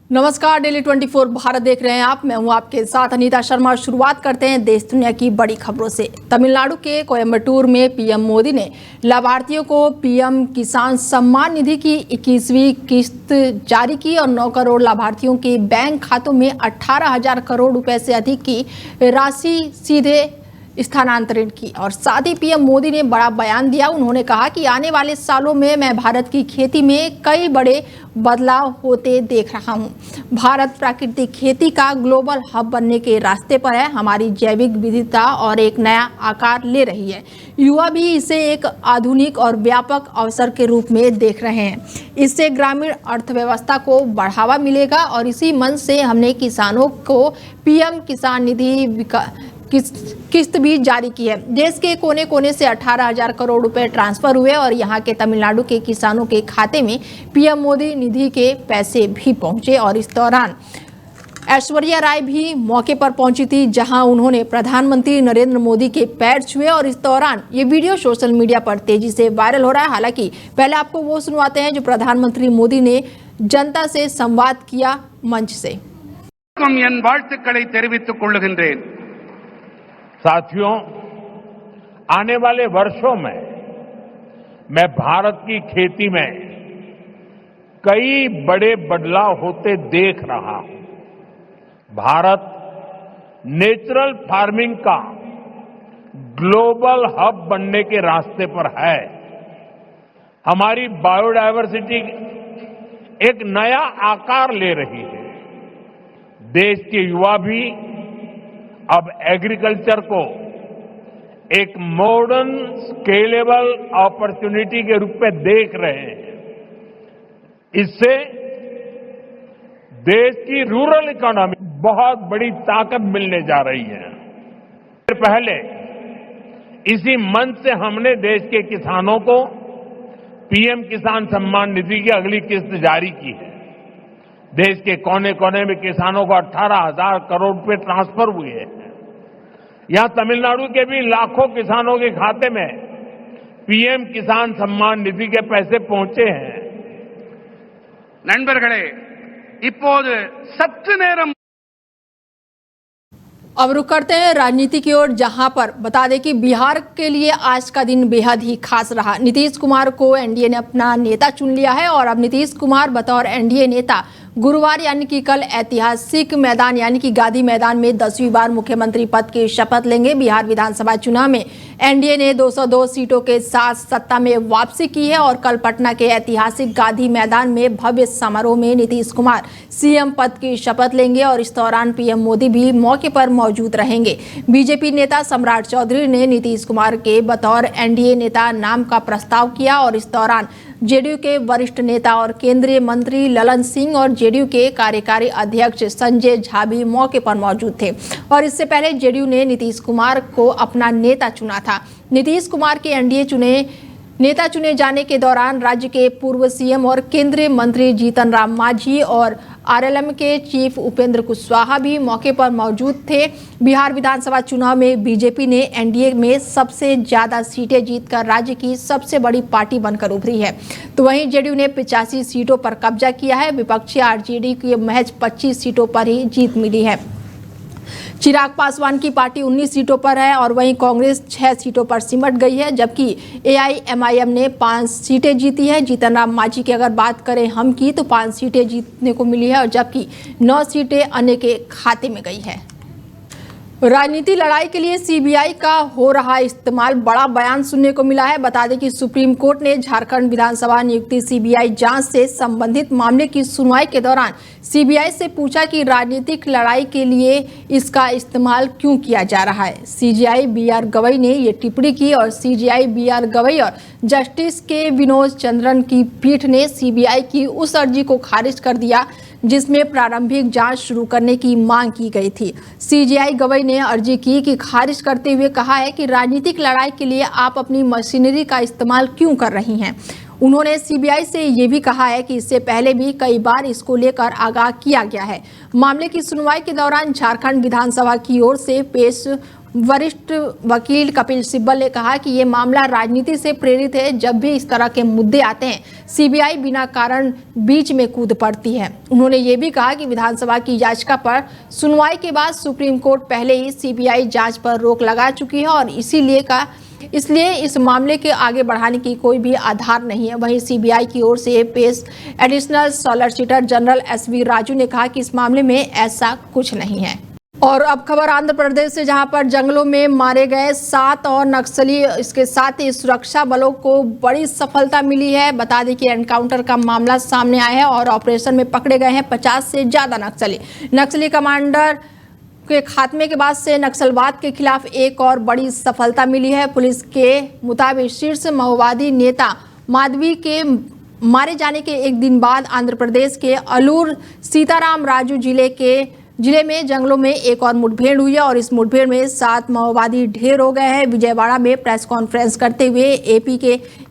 नमस्कार, डेली 24 भारत देख रहे हैं आप। मैं हूं आपके साथ अनीता शर्मा। शुरुआत करते हैं देश दुनिया की बड़ी खबरों से। तमिलनाडु के कोयम्बटूर में पीएम मोदी ने लाभार्थियों को पीएम किसान सम्मान निधि की 21वीं किस्त जारी की और 9 करोड़ लाभार्थियों के बैंक खातों में 18,000 करोड़ रुपए से अधिक की राशि सीधे स्थानांतरित की। और साथ ही पीएम मोदी ने बड़ा बयान दिया। उन्होंने कहा कि आने वाले सालों में मैं भारत की खेती में कई बड़े बदलाव होते देख रहा हूं। भारत प्राकृतिक खेती का ग्लोबल हब बनने के रास्ते पर है। हमारी जैविक विविधता और एक नया आकार ले रही है। युवा भी इसे एक आधुनिक और व्यापक अवसर के रूप में देख रहे हैं। इससे ग्रामीण अर्थव्यवस्था को बढ़ावा मिलेगा और इसी मन से हमने किसानों को पीएम किसान निधि किस्त भी जारी की है। देश के कोने कोने से 18,000 करोड़ रुपए ट्रांसफर हुए और यहां के तमिलनाडु के किसानों के खाते में पीएम मोदी निधि के पैसे भी पहुंचे। और इस दौरान ऐश्वर्या राय भी मौके पर पहुंची थी, जहां उन्होंने प्रधानमंत्री नरेंद्र मोदी के पैर छुए। और इस दौरान ये वीडियो सोशल मीडिया पर तेजी से वायरल हो रहा है। हालांकि पहले आपको वो सुनवाते हैं जो प्रधानमंत्री मोदी ने जनता से संवाद किया मंच से। साथियों, आने वाले वर्षों में मैं भारत की खेती में कई बड़े बदलाव होते देख रहा हूं। भारत नेचुरल फार्मिंग का ग्लोबल हब बनने के रास्ते पर है। हमारी बायोडायवर्सिटी एक नया आकार ले रही है। देश के युवा भी अब एग्रीकल्चर को एक मॉडर्न स्केलेबल अपॉर्चुनिटी के रूप में देख रहे हैं। इससे देश की रूरल इकोनॉमी बहुत बड़ी ताकत मिलने जा रही है। पहले इसी मंच से हमने देश के किसानों को पीएम किसान सम्मान निधि की अगली किस्त जारी की है। देश के कोने कोने में किसानों को 18,000 करोड़ रुपए ट्रांसफर हुए हैं। यहां तमिलनाडु के भी लाखों किसानों के खाते में पीएम किसान सम्मान निधि के पैसे पहुंचे हैं। நண்பர்களே, இப்போது சற்று நேரம் अब रुक करते हैं राजनीति की ओर, जहां पर बता दें कि बिहार के लिए आज का दिन बेहद ही खास रहा। नीतीश कुमार को एनडीए ने अपना नेता चुन लिया है और अब नीतीश कुमार बतौर एनडीए नेता गुरुवार यानी कि कल ऐतिहासिक मैदान यानी कि गांधी मैदान में 10वीं बार मुख्यमंत्री पद की शपथ लेंगे। बिहार विधानसभा चुनाव में एनडीए ने 202 सीटों के साथ सत्ता में वापसी की है और कल पटना के ऐतिहासिक गांधी मैदान में भव्य समारोह में नीतीश कुमार सीएम पद की शपथ लेंगे और इस दौरान पीएम मोदी भी मौके पर मौजूद रहेंगे। बीजेपी नेता सम्राट चौधरी ने नीतीश कुमार के बतौर एनडीए नेता नाम का प्रस्ताव किया और इस दौरान जेडीयू के वरिष्ठ नेता और केंद्रीय मंत्री ललन सिंह और जेडीयू के कार्यकारी अध्यक्ष संजय झा भी मौके पर मौजूद थे। और इससे पहले जेडीयू ने नीतीश कुमार को अपना नेता चुना था। नीतीश कुमार के एनडीए नेता चुने जाने के दौरान राज्य के पूर्व सीएम और केंद्रीय मंत्री जीतन राम मांझी और आरएलएम के चीफ उपेंद्र कुशवाहा भी मौके पर मौजूद थे। बिहार विधानसभा चुनाव में बीजेपी ने एनडीए में सबसे ज्यादा सीटें जीतकर राज्य की सबसे बड़ी पार्टी बनकर उभरी है। तो वहीं जेडीयू ने 85 सीटों पर कब्जा किया है। विपक्षी आरजेडी की महज 25 सीटों पर ही जीत मिली है। चिराग पासवान की पार्टी 19 सीटों पर है और वहीं कांग्रेस 6 सीटों पर सिमट गई है, जबकि एआईएमआईएम ने 5 सीटें जीती है। जीतन राम मांझी की अगर बात करें हम की तो 5 सीटें जीतने को मिली है और जबकि 9 सीटें अन्य के खाते में गई है। राजनीति लड़ाई के लिए सीबीआई का हो रहा इस्तेमाल, बड़ा बयान सुनने को मिला है। बता दें कि सुप्रीम कोर्ट ने झारखंड विधानसभा नियुक्ति सीबीआई जांच से संबंधित मामले की सुनवाई के दौरान सीबीआई से पूछा कि राजनीतिक लड़ाई के लिए इसका इस्तेमाल क्यों किया जा रहा है। सीजेआई बीआर गवई ने ये टिप्पणी की और सीजेआई बीआर गवई और जस्टिस के विनोद चंद्रन की पीठ ने सीबीआई की उस अर्जी को खारिज कर दिया जिसमें प्रारंभिक जांच शुरू करने की मांग की गई थी। सीजेआई गवई ने अर्जी की कि खारिज करते हुए कहा है कि राजनीतिक लड़ाई के लिए आप अपनी मशीनरी का इस्तेमाल क्यों कर रही हैं। उन्होंने सीबीआई से ये भी कहा है कि इससे पहले भी कई बार इसको लेकर आगाह किया गया है। मामले की सुनवाई के दौरान झारखंड विधानसभा की ओर से पेश वरिष्ठ वकील कपिल सिब्बल ने कहा कि ये मामला राजनीति से प्रेरित है। जब भी इस तरह के मुद्दे आते हैं, सीबीआई बिना कारण बीच में कूद पड़ती है। उन्होंने ये भी कहा कि विधानसभा की याचिका पर सुनवाई के बाद सुप्रीम कोर्ट पहले ही सीबीआई जांच पर रोक लगा चुकी है और इसलिए इस मामले के आगे बढ़ाने की कोई भी आधार नहीं है। वहीं सीबीआई की ओर से पेश additional solicitor general SV Raju ने कहा कि इस मामले में ऐसा कुछ नहीं है। और अब खबर आंध्र प्रदेश से, जहां पर जंगलों में मारे गए 7 और नक्सली, इसके साथ ही सुरक्षा बलों को बड़ी सफलता मिली है। बता दें कि एनकाउंटर का मामला सामने आया है और ऑपरेशन में पकड़े गए हैं 50 से ज्यादा नक्सली कमांडर के खात्मे के बाद से नक्सलवाद के खिलाफ एक और बड़ी सफलता मिली है। पुलिस के मुताबिक शीर्ष माओवादी नेता माधवी के मारे जाने के एक दिन बाद आंध्र प्रदेश के अलूर सीताराम राजू जिले में जंगलों में एक और मुठभेड़ हुई है और इस मुठभेड़ में 7 माओवादी ढेर हो गए हैं। विजयवाड़ा में प्रेस कॉन्फ्रेंस करते हुए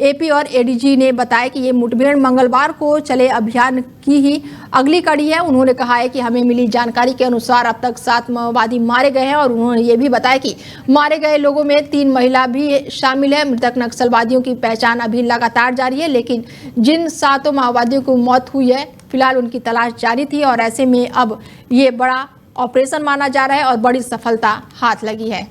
एपी और एडीजी ने बताया कि ये मुठभेड़ मंगलवार को चले अभियान की ही अगली कड़ी है। उन्होंने कहा है कि हमें मिली जानकारी के अनुसार अब तक 7 माओवादी मारे गए हैं और उन्होंने ये भी बताया कि मारे गए लोगों में 3 महिला भी शामिल है। मृतक नक्सलवादियों की पहचान अभी लगातार जारी है, लेकिन जिन 7 माओवादियों को मौत हुई है फिलहाल उनकी तलाश जारी थी और ऐसे में अब ये बड़ा ऑपरेशन माना जा रहा है और बड़ी सफलता हाथ लगी है।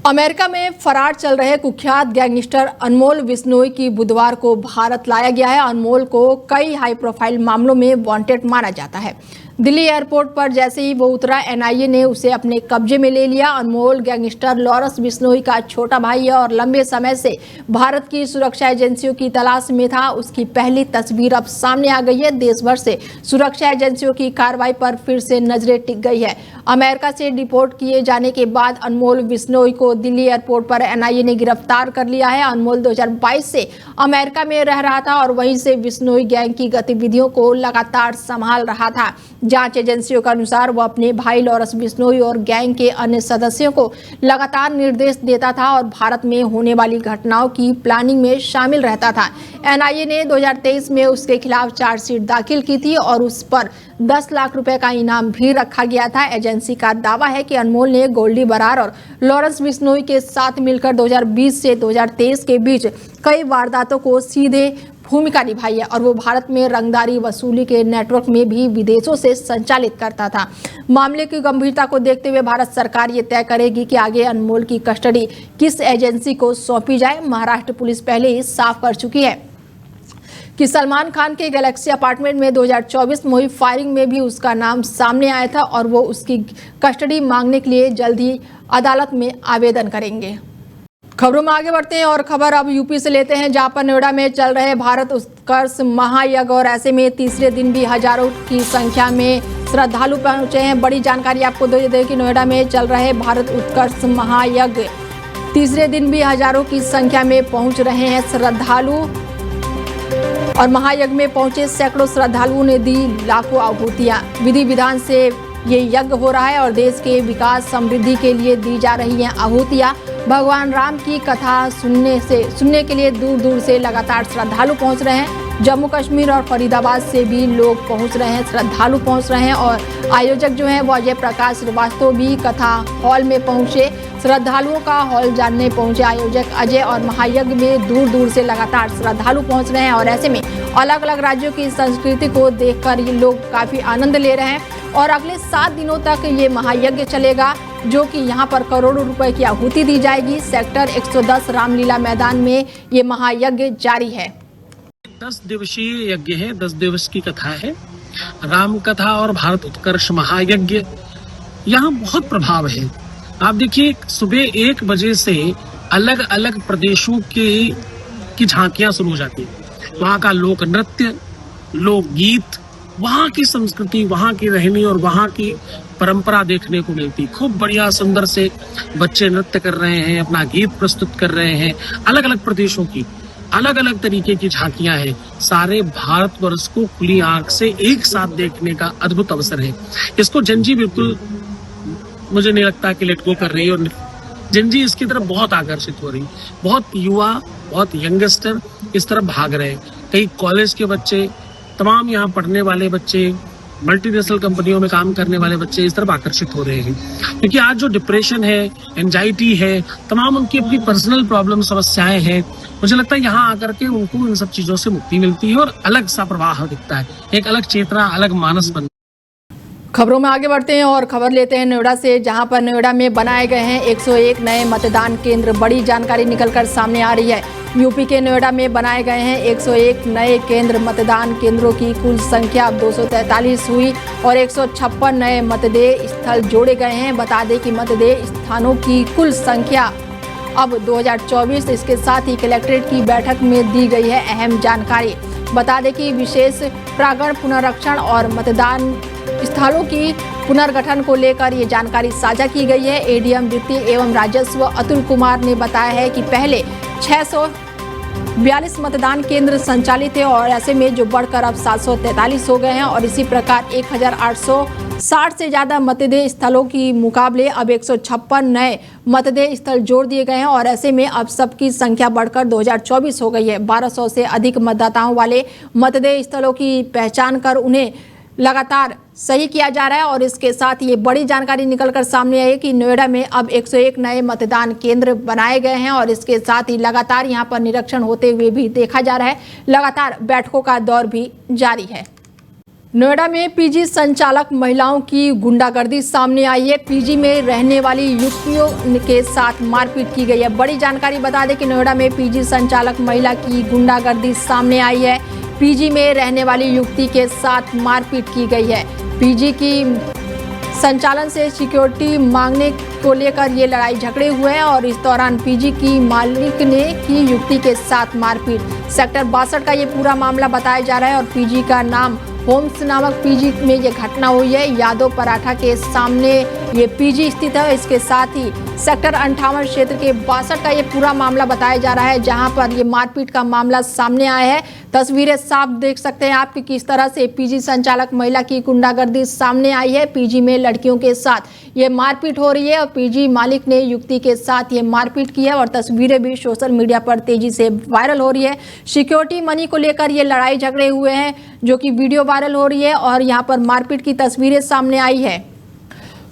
अमेरिका में फरार चल रहे कुख्यात गैंगस्टर अनमोल बिश्नोई की बुधवार को भारत लाया गया है। अनमोल को कई हाई प्रोफाइल मामलों में वांटेड माना जाता है। दिल्ली एयरपोर्ट पर जैसे ही वो उतरा, एनआईए ने उसे अपने कब्जे में ले लिया। अनमोल गैंगस्टर लॉरेंस बिश्नोई का छोटा भाई है और लंबे समय से भारत की सुरक्षा एजेंसियों की तलाश में था। उसकी पहली तस्वीर अब सामने आ गई है। देश भर से सुरक्षा एजेंसियों की कार्रवाई पर फिर से नजरें टिक गई है। अमेरिका से डिपोर्ट किए जाने के बाद अनमोल बिश्नोई को दिल्ली एयरपोर्ट पर एनआईए ने गिरफ्तार कर लिया है। अनमोल 2022 से अमेरिका में रह रहा था और वहीं से बिश्नोई गैंग की गतिविधियों को लगातार संभाल रहा था। जांच एजेंसियों के अनुसार वो अपने भाई लॉरेंस बिश्नोई और गैंग के अन्य सदस्यों को लगातार निर्देश देता था और भारत में होने वाली घटनाओं की प्लानिंग में शामिल रहता था। एनआईए ने 2023 में उसके खिलाफ चार्जशीट दाखिल की थी और उस पर 10 लाख रुपए का इनाम भी रखा गया था। एजेंसी का दावा है कि अनमोल ने गोल्डी बरार और लॉरेंस बिश्नोई के साथ मिलकर 2020 से 2023 के बीच कई वारदातों को सीधे भूमिका निभाई है और वो भारत में रंगदारी वसूली के नेटवर्क में भी विदेशों से संचालित करता था। मामले की गंभीरता को देखते हुए भारत सरकार ये तय करेगी कि आगे अनमोल की कस्टडी किस एजेंसी को सौंपी जाए। महाराष्ट्र पुलिस पहले ही साफ कर चुकी है कि सलमान खान के गैलेक्सी अपार्टमेंट में 2024 में हुई फायरिंग में भी उसका नाम सामने आया था और वो उसकी कस्टडी मांगने के लिए जल्द ही अदालत में आवेदन करेंगे। खबरों में आगे बढ़ते हैं और खबर अब यूपी से लेते हैं, जहां पर नोएडा में चल रहे भारत उत्कर्ष महायज्ञ और ऐसे में तीसरे दिन भी हजारों की संख्या में श्रद्धालु पहुंचे हैं। बड़ी जानकारी आपको दे दें कि नोएडा में चल रहे भारत उत्कर्ष महायज्ञ तीसरे दिन भी हजारों की संख्या में पहुंच रहे हैं श्रद्धालु और महायज्ञ में पहुंचे सैकड़ों श्रद्धालुओं ने दी लाखों आहुतियां। विधि विधान से ये यज्ञ हो रहा है और देश के विकास समृद्धि के लिए दी जा रही हैं आहुतियां। भगवान राम की कथा सुनने के लिए दूर दूर से लगातार श्रद्धालु पहुंच रहे हैं। जम्मू कश्मीर और फरीदाबाद से भी लोग पहुंच रहे हैं, श्रद्धालु पहुंच रहे हैं और आयोजक जो हैं वो अजय प्रकाश श्रीवास्तव भी कथा हॉल में पहुंचे। श्रद्धालुओं का हॉल जानने पहुंचे आयोजक अजय और महायज्ञ में दूर दूर से लगातार श्रद्धालु पहुंच रहे हैं और ऐसे में अलग अलग राज्यों की संस्कृति को देखकर ये लोग काफ़ी आनंद ले रहे हैं और अगले 7 दिनों तक ये महायज्ञ चलेगा, जो कि यहाँ पर करोड़ों रुपए की आहुति दी जाएगी। सेक्टर 110 रामलीला मैदान में ये महायज्ञ जारी है। 10 दिवसीय यज्ञ है, 10 दिवस की कथा है। राम कथा और भारत उत्कर्ष महायज्ञ, यहाँ बहुत प्रभाव है। आप देखिए सुबह 1 बजे से अलग अलग प्रदेशों की झांकियां शुरू हो जाती है। वहाँ का लोक नृत्य, लोकगीत, वहाँ की संस्कृति, वहाँ की रहनी और वहाँ की परंपरा देखने को मिलती। खूब बढ़िया सुंदर से बच्चे नृत्य कर रहे हैं, अपना गीत प्रस्तुत कर रहे हैं। अलग अलग प्रदेशों की अलग अलग तरीके की झांकियां हैं। सारे भारतवर्ष को खुली आंख से एक साथ देखने का अद्भुत अवसर है। इसको जनजी बिल्कुल मुझे नहीं लगता कि लेट गो कर रही है और जनजी इसकी तरफ बहुत आकर्षित हो रही। बहुत युवा, बहुत यंगस्टर इस तरफ भाग रहे हैं। कई कॉलेज के बच्चे, तमाम यहाँ पढ़ने वाले बच्चे, मल्टीनेशनल कंपनियों में काम करने वाले बच्चे इस तरफ आकर्षित हो रहे हैं, क्योंकि आज जो डिप्रेशन है, एंजाइटी है, तमाम उनकी अपनी पर्सनल प्रॉब्लम समस्याएं हैं, मुझे लगता है यहाँ आकर के उनको इन सब चीजों से मुक्ति मिलती है और अलग सा प्रवाह दिखता है, एक अलग चेतना, अलग मानस बन। खबरों में आगे बढ़ते हैं और खबर लेते हैं नोएडा से, जहां पर नोएडा में बनाए गए हैं 101 नए मतदान केंद्र। बड़ी जानकारी निकलकर सामने आ रही है। यूपी के नोएडा में बनाए गए हैं 101 नए केंद्र। मतदान केंद्रों की कुल संख्या अब 243 हुई और 156 नए मतदेय स्थल जोड़े गए हैं। बता दें कि मतदेय स्थानों की कुल संख्या अब 2024। इसके साथ ही कलेक्ट्रेट की बैठक में दी गई है अहम जानकारी। बता दें कि विशेष प्रांगण पुनरीक्षण और मतदान स्थलों की पुनर्गठन को लेकर ये जानकारी साझा की गई है। एडीएम वित्तीय एवं राजस्व अतुल कुमार ने बताया है कि पहले 642 मतदान केंद्र संचालित है और ऐसे में जो बढ़कर अब 743 हो गए हैं और इसी प्रकार 1860 से ज्यादा मतदेय स्थलों की मुकाबले अब 156 नए मतदेय स्थल जोड़ दिए गए हैं और ऐसे में अब सबकी संख्या बढ़कर 2024 हो गई है। 1200 से अधिक मतदाताओं वाले मतदेय स्थलों की पहचान कर उन्हें लगातार सही किया जा रहा है और इसके साथ ये बड़ी जानकारी निकलकर सामने आई है कि नोएडा में अब 101 नए मतदान केंद्र बनाए गए हैं और इसके साथ ही लगातार यहां पर निरीक्षण होते हुए भी देखा जा रहा है। लगातार बैठकों का दौर भी जारी है। नोएडा में पीजी संचालक महिलाओं की गुंडागर्दी सामने आई है। पीजी में रहने वाली युवतियों के साथ मारपीट की गई है। बड़ी जानकारी बता दें कि नोएडा में पीजी संचालक महिला की गुंडागर्दी सामने आई है। पीजी में रहने वाली युवती के साथ मारपीट की गई है। पीजी की संचालन से सिक्योरिटी मांगने को लेकर ये लड़ाई झगड़े हुए हैं और इस दौरान पीजी की मालिक ने की युवती के साथ मारपीट। सेक्टर 62 का ये पूरा मामला बताया जा रहा है और पीजी का नाम होम्स नामक पीजी में ये घटना हुई है। यादव पराठा के सामने ये पीजी स्थित है। इसके साथ ही सेक्टर 58 क्षेत्र के 62 का ये पूरा मामला बताया जा रहा है, जहां पर ये मारपीट का मामला सामने आया है। तस्वीरें साफ देख सकते हैं आप कि किस तरह से पीजी संचालक महिला की गुंडागर्दी सामने आई है। पीजी में लड़कियों के साथ ये मारपीट हो रही है और पीजी मालिक ने युवती के साथ ये मारपीट की है और तस्वीरें भी सोशल मीडिया पर तेजी से वायरल हो रही है। सिक्योरिटी मनी को लेकर ये लड़ाई झगड़े हुए हैं जो कि वीडियो वायरल हो रही है और यहाँ पर मारपीट की तस्वीरें सामने आई है।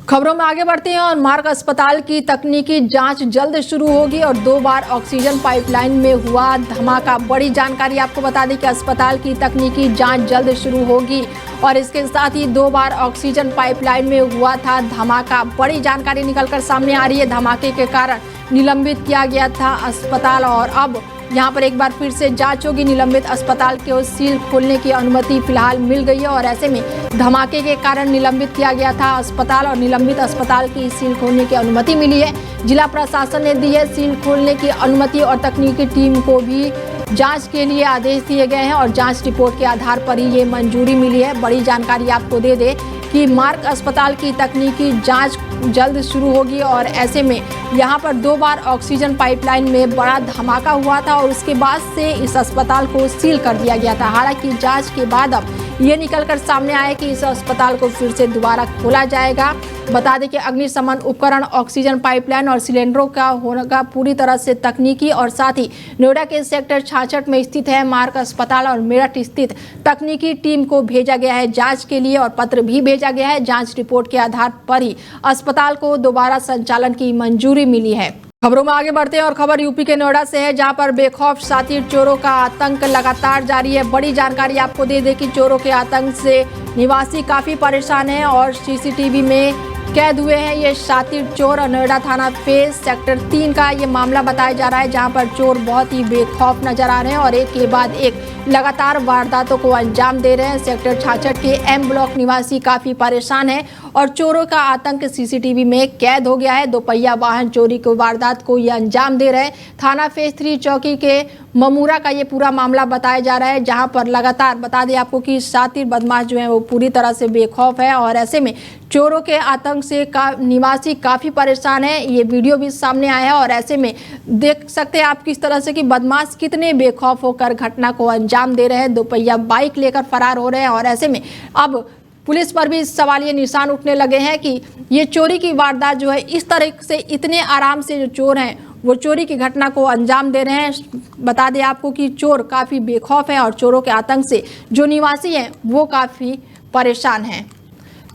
खबरों में आगे बढ़ते हैं और मार्ग अस्पताल की तकनीकी जांच जल्द शुरू होगी और 2 बार ऑक्सीजन पाइपलाइन में हुआ धमाका। बड़ी जानकारी आपको बता दें कि अस्पताल की तकनीकी जांच जल्द शुरू होगी और इसके साथ ही 2 बार ऑक्सीजन पाइपलाइन में हुआ था धमाका। बड़ी जानकारी निकलकर सामने आ रही है। धमाके के कारण निलंबित किया गया था अस्पताल और अब यहाँ पर एक बार फिर से जांच होगी। निलंबित अस्पताल को सील खोलने की अनुमति फिलहाल मिल गई है और ऐसे में धमाके के कारण निलंबित किया गया था अस्पताल और निलंबित अस्पताल की सील खोलने की अनुमति मिली है। जिला प्रशासन ने दी है सील खोलने की अनुमति और तकनीकी टीम को भी जांच के लिए आदेश दिए गए हैं और जांच रिपोर्ट के आधार पर ही ये मंजूरी मिली है। बड़ी जानकारी आपको दे दे कि मार्ग अस्पताल की तकनीकी जांच जल्द शुरू होगी और ऐसे में यहाँ पर 2 बार ऑक्सीजन पाइपलाइन में बड़ा धमाका हुआ था और उसके बाद से इस अस्पताल को सील कर दिया गया था। हालांकि जांच के बाद अब ये निकलकर सामने आया कि इस अस्पताल को फिर से दोबारा खोला जाएगा। बता दें कि अग्निशमन उपकरण, ऑक्सीजन पाइपलाइन और सिलेंडरों का होगा पूरी तरह से तकनीकी और साथ ही नोएडा के सेक्टर 66 में स्थित है मार्ग अस्पताल और मेरठ स्थित तकनीकी टीम को भेजा गया है जांच के लिए और पत्र भी भेजा गया है। जांच रिपोर्ट के आधार पर ही अस्पताल को दोबारा संचालन की मंजूरी मिली है। खबरों में आगे बढ़ते हैं और खबर यूपी के नोएडा से है, जहां पर बेखौफ शातिर चोरों का आतंक लगातार जारी है। बड़ी जानकारी आपको दे दें कि चोरों के आतंक से निवासी काफी परेशान हैं और सीसीटीवी में कैद हुए हैं ये शातिर चोर। नोएडा थाना फेज सेक्टर 3 का ये मामला बताया जा रहा है, जहां पर चोर बहुत ही बेखौफ नजर आ रहे हैं और एक के बाद एक लगातार वारदातों को अंजाम दे रहे हैं। सेक्टर 66 के एम ब्लॉक निवासी काफी परेशान हैं और चोरों का आतंक सीसीटीवी में कैद हो गया है। 2 पहिया वाहन चोरी की वारदात को ये अंजाम दे रहे हैं। थाना फेज 3 चौकी के ममूरा का ये पूरा मामला बताया जा रहा है, जहां पर लगातार बता दें आपको कि शातिर बदमाश जो है वो पूरी तरह से बेखौफ है और ऐसे में चोरों के आतंक से निवासी काफी परेशान है। ये वीडियो भी सामने आया है और ऐसे में देख सकते हैं आप किस तरह से कि बदमाश कितने बेखौफ होकर घटना को अंजाम दे रहे हैं। 2 पहिया बाइक लेकर फरार हो रहे हैं और ऐसे में अब पुलिस पर भी सवालिया निशान उठने लगे हैं कि ये चोरी की वारदात जो है इस तरह से इतने आराम से जो चोर हैं वो चोरी की घटना को अंजाम दे रहे हैं। बता दें आपको कि चोर काफ़ी बेखौफ है और चोरों के आतंक से जो निवासी हैं वो काफ़ी परेशान हैं।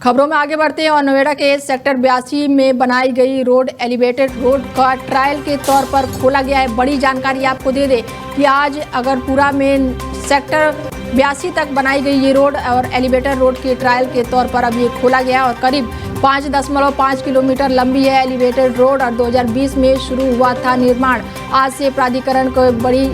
खबरों में आगे बढ़ते हैं और नोएडा के सेक्टर 82 में बनाई गई रोड एलिवेटेड रोड का ट्रायल के तौर पर खोला गया है। बड़ी जानकारी आपको दे दें कि आज अगरपुरा में सेक्टर 82 तक बनाई गई ये रोड और एलिवेटेड रोड के ट्रायल के तौर पर अब ये खोला गया और करीब 5.5 किलोमीटर लंबी है एलिवेटेड रोड और 2020 में शुरू हुआ था निर्माण। आज से प्राधिकरण को बड़ी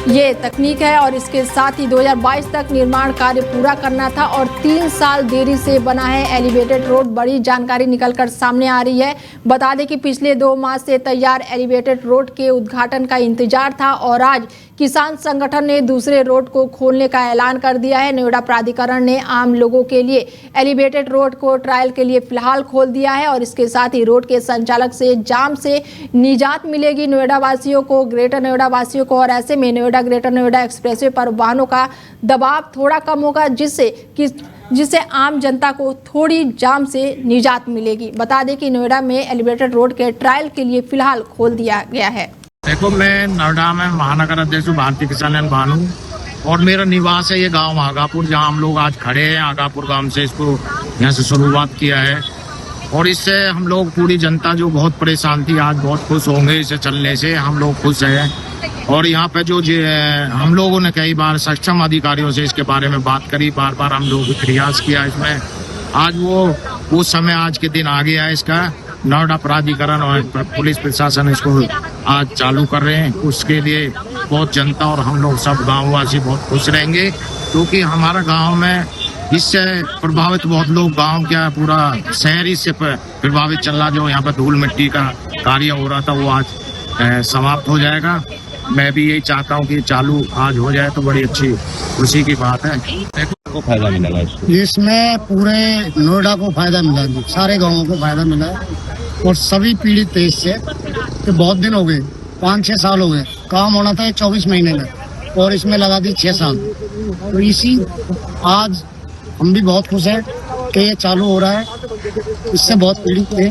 ये तकनीक है और इसके साथ ही 2022 तक निर्माण कार्य पूरा करना था और 3 साल देरी से बना है एलिवेटेड रोड। बड़ी जानकारी निकलकर सामने आ रही है। बता दें कि पिछले 2 माह से तैयार एलिवेटेड रोड के उद्घाटन का इंतजार था और आज किसान संगठन ने दूसरे रोड को खोलने का ऐलान कर दिया है। नोएडा प्राधिकरण ने आम लोगों के लिए एलिवेटेड रोड को ट्रायल के लिए फिलहाल खोल दिया है और इसके साथ ही रोड के संचालक से जाम से निजात मिलेगी नोएडा वासियों को, ग्रेटर नोएडा वासियों को। और ऐसे में नोएडा ग्रेटर नोएडा एक्सप्रेसवे पर वाहनों का दबाव थोड़ा कम होगा जिससे आम जनता को थोड़ी जाम से निजात मिलेगी। बता दें कि नोएडा में एलिवेटेड रोड के ट्रायल के लिए फिलहाल खोल दिया गया है। देखो, मैं नोएडा में महानगर अध्यक्ष भारतीय किसान यूनियन भानु और मेरा निवास है ये गांव आगापुर, जहां हम लोग आज खड़े हैं। आगापुर गांव से इसको यहाँ से शुरुआत किया है और इससे हम लोग पूरी जनता जो बहुत परेशान थी आज बहुत खुश होंगे। इसे चलने से हम लोग खुश हैं और यहाँ पे जो हम लोगों ने कई बार सक्षम अधिकारियों से इसके बारे में बात करी, बार बार हम लोगों ने प्रयास किया इसमें। आज वो समय आज के दिन आ गया है इसका। नोएडा प्राधिकरण और पुलिस प्रशासन इसको आज चालू कर रहे हैं। उसके लिए बहुत जनता और हम लोग सब गांववासी बहुत खुश रहेंगे क्योंकि हमारा गांव में इससे प्रभावित बहुत लोग, गांव क्या पूरा शहर इससे प्रभावित चल रहा। जो यहाँ पर धूल मिट्टी का कार्य हो रहा था वो आज समाप्त हो जाएगा। मैं भी यही चाहता हूँ कि चालू आज हो जाए तो बड़ी अच्छी खुशी की बात है। को फायदा मिलेगा इसमें पूरे नोएडा को फायदा मिला, सारे गांवों को फायदा मिला और सभी पीड़ित थे इससे कि बहुत दिन हो गए, 5-6 साल हो गए। काम होना था 24 महीने में और इसमें लगा दी 6 साल। तो इसी आज हम भी बहुत खुश हैं कि ये चालू हो रहा है। इससे बहुत पीड़ित थे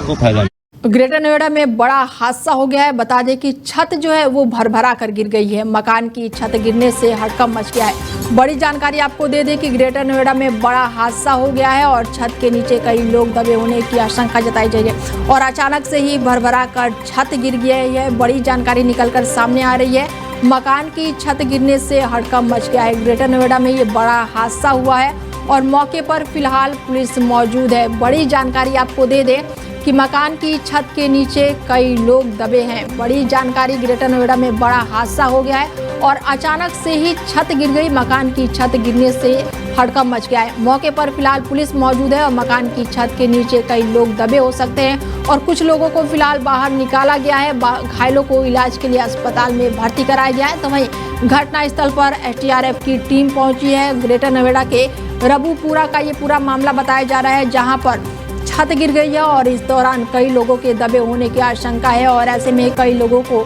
को फायदा। ग्रेटर नोएडा में बड़ा हादसा हो गया है। बता दें कि छत जो है वो भरभरा कर गिर गई है। मकान की छत गिरने से हड़कंप मच गया है। बड़ी जानकारी आपको दे दें कि ग्रेटर नोएडा में बड़ा हादसा हो गया है और छत के नीचे कई लोग दबे होने की आशंका जताई जा रही है और अचानक से ही भरभरा कर छत गिर गई है। बड़ी जानकारी निकलकर सामने आ रही है। मकान की छत गिरने से हड़कंप मच गया है। ग्रेटर नोएडा में ये बड़ा हादसा हुआ है और मौके पर फिलहाल पुलिस मौजूद है। बड़ी जानकारी आपको दे दें कि मकान की छत के नीचे कई लोग दबे हैं। बड़ी जानकारी, ग्रेटर नोएडा में बड़ा हादसा हो गया है और अचानक से ही छत गिर गई। मकान की छत गिरने से हड़कंप मच गया है। मौके पर फिलहाल पुलिस मौजूद है और मकान की छत के नीचे कई लोग दबे हो सकते हैं और कुछ लोगों को फिलहाल बाहर निकाला गया है। घायलों को इलाज के लिए अस्पताल में भर्ती कराया गया है। तो वहीं घटनास्थल पर एसडीआरएफ की टीम पहुंची है। ग्रेटर नोएडा के रबूपुरा का ये पूरा मामला बताया जा रहा है जहाँ पर छत गिर गई है और इस दौरान कई लोगों के दबे होने की आशंका है और ऐसे में कई लोगों को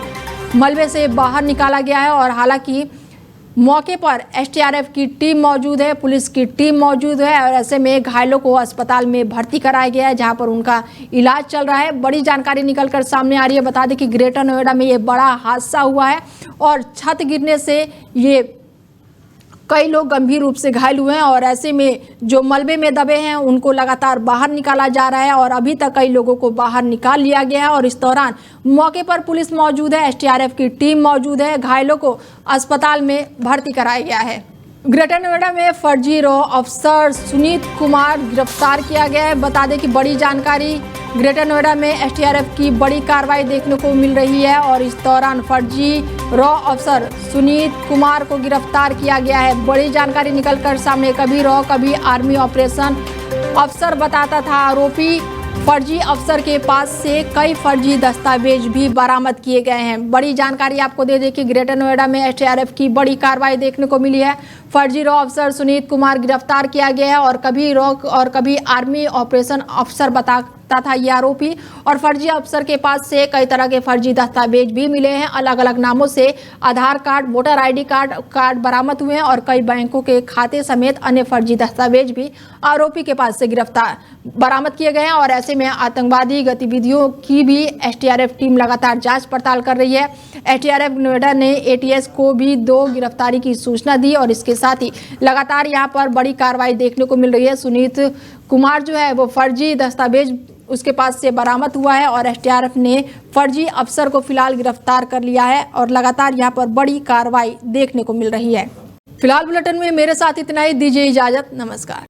मलबे से बाहर निकाला गया है और हालांकि मौके पर एसडीआरएफ की टीम मौजूद है, पुलिस की टीम मौजूद है और ऐसे में घायलों को अस्पताल में भर्ती कराया गया है जहां पर उनका इलाज चल रहा है। बड़ी जानकारी निकलकर सामने आ रही है। बता दें कि ग्रेटर नोएडा में ये बड़ा हादसा हुआ है और छत गिरने से ये कई लोग गंभीर रूप से घायल हुए हैं और ऐसे में जो मलबे में दबे हैं उनको लगातार बाहर निकाला जा रहा है और अभी तक कई लोगों को बाहर निकाल लिया गया है और इस दौरान मौके पर पुलिस मौजूद है, एसडीआरएफ की टीम मौजूद है। घायलों को अस्पताल में भर्ती कराया गया है। ग्रेटर नोएडा में फर्जी रॉ अफसर सुनीत कुमार गिरफ्तार किया गया है। बता दें कि बड़ी जानकारी, ग्रेटर नोएडा में एसडीआरएफ की बड़ी कार्रवाई देखने को मिल रही है और इस दौरान फर्जी रॉ अफसर सुनीत कुमार को गिरफ्तार किया गया है। बड़ी जानकारी निकलकर सामने, कभी रॉ कभी आर्मी ऑपरेशन अफसर बताता था आरोपी। फर्जी अफसर के पास से कई फर्जी दस्तावेज भी बरामद किए गए हैं। बड़ी जानकारी आपको दे दें कि ग्रेटर नोएडा में एसडीआरएफ की बड़ी कार्रवाई देखने को मिली है। फर्जी रॉ अफसर सुनीत कुमार गिरफ्तार किया गया है और कभी रॉ और कभी आर्मी ऑपरेशन अफसर था ये आरोपी। और फर्जी अफसर के पास से कई तरह के फर्जी दस्तावेज भी मिले हैं। अलग अलग नामों से आधार कार्ड, वोटर ID कार्ड बरामद हुए हैं और कई बैंकों के खाते समेत अन्य फर्जी दस्तावेज भी आरोपी के पास से बरामद किए गए हैं। और ऐसे में आतंकवादी गतिविधियों की भी STRF टीम लगातार जांच पड़ताल कर रही है। STRF नोएडा ने ATS को भी 2 गिरफ्तारी की सूचना दी और इसके साथ ही लगातार यहां पर बड़ी कार्रवाई देखने को मिल रही है। सुनीत कुमार जो है वो फर्जी दस्तावेज उसके पास से बरामद हुआ है और STRF ने फर्जी अफसर को फिलहाल गिरफ्तार कर लिया है और लगातार यहां पर बड़ी कार्रवाई देखने को मिल रही है। फिलहाल बुलेटिन में मेरे साथ इतना ही, दीजिए इजाजत, नमस्कार।